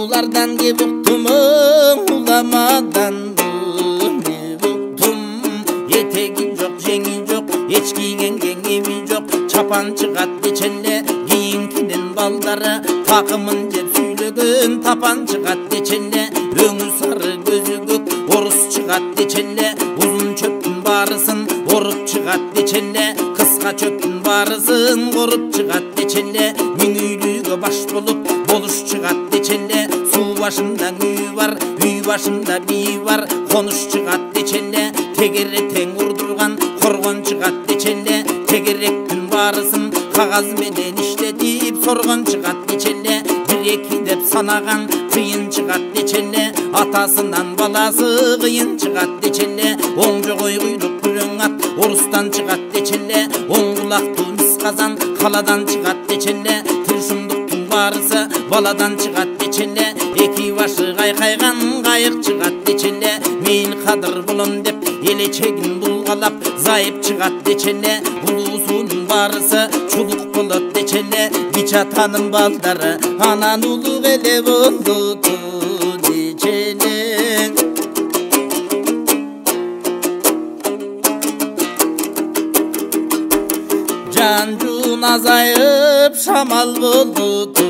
Улардан кеп уктум уламадан уктум этеги жок жеңи жок эч кийген кеңеби жок чапан чыгат дечеле кийинкинин балдары такымын жеп сүйлөгөн тапан чыгат дечеле өңү сары көзү көк орус чыгат дечеле узун чөптүн баарысын оруп чыгат дечеле кыска чөптүн баарысын коруп чыгат дечеле миң үйлүүгө баш болуп болуш чыгат дечеле суу башында үй бар үй башында бий бар конуш чыгат дечеле тегере тең урдурган коргон чыгат дечеле тегеректин баарысын кагаз менен иштетип соргон чыгат дечеле бир эки деп санаган кыйын чыгат дечеле атасынан баласы кыйын чыгат дечеле оң жогой куйлук күрөң ат орустан чыгат дечеле оң кулактуу мис казан каладан чыгат дечеле тилшумдуктун баарысы баладан чыгат дечеле эки башы кайкайган кайык чыгат дечеле мейил кадыр болом деп элечегин булгалап зайып чыгат дечеле улуусунун баарысы чулук болот дечеле кич атанын балдары анан улук эле болду дечеле жан жуун азайып шамал болду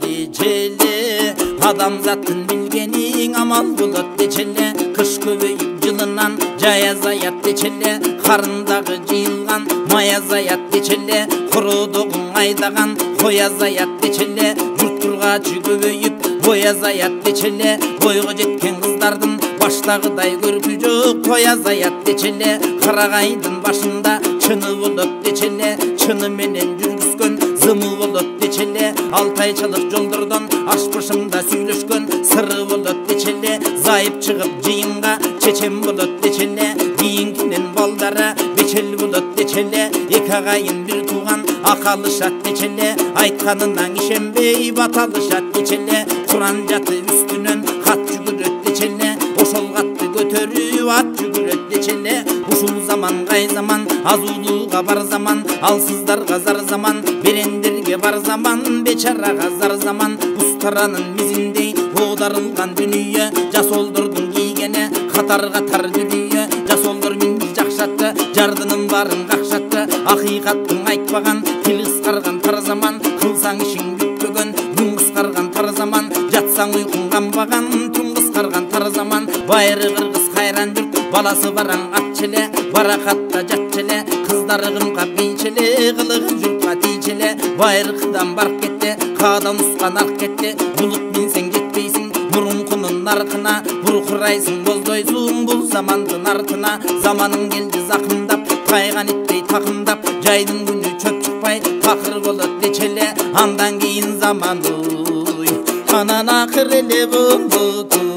дечеле адамзаттын билгениң амал болот дечеле кыш көбөйүп жылынан жай азаят дечеле карындагы жыйылган май азаят дечеле кородогуң айдаган кой азаят дечеле журттургачы көбөйүп бой азаят дечеле бойго жеткен кыздардын баштагыдай көркү жок той азаят дечеле карагайдын башында чыны болот дечеле чыны менен жүргүзгөн зымы болот дечеле алтайчылык жолдордон ашпышымда сүйлөшкөн сыры болот дечеле зайып чыгып жыйынга чечен болот дечеле кийинкинин балдары бечел болот дечеле эки агайын бир тууган акалышат дечеле айтканынан ишенбей баталышат дечеле куран жаты үстүнөн кат жүгүрөт дечеле ошол катты көтөрүп ат жүгүрөт дечеле ушул заман кай заман азуулууга бар заман алсыздарга зар заман берендерге бар заман бечарага зар заман устаранын мизиндей оодарылган дүнүйө жасолдордун кийгени катар катар дүнүйө жасолдор минди жакшатты жардынын баарын какшатты акыйкаттын айтпаган тил кыскарган тар заман кылсаң ишиң бүткөгөн күн кыскарган тар заман жатсаң уйкуң камбаган түн кыскарган тар заман байыры кыргыз кайран журт баласы бараң атчеле баракатта жатчеле кыздары кымкап бийчеле кылыгы журтка тийчеле байыркыдан барып кетти каадан ускан арк кетти булук минсең жетпейсиң мурункунун наркына буркурайсың боздойсуң бул замандын артына заманың келди закымдап тайган иттей такымдап жайдын күнү чөп чыкпай такыр болот дечеле андан кийин заман анан акыр эле болду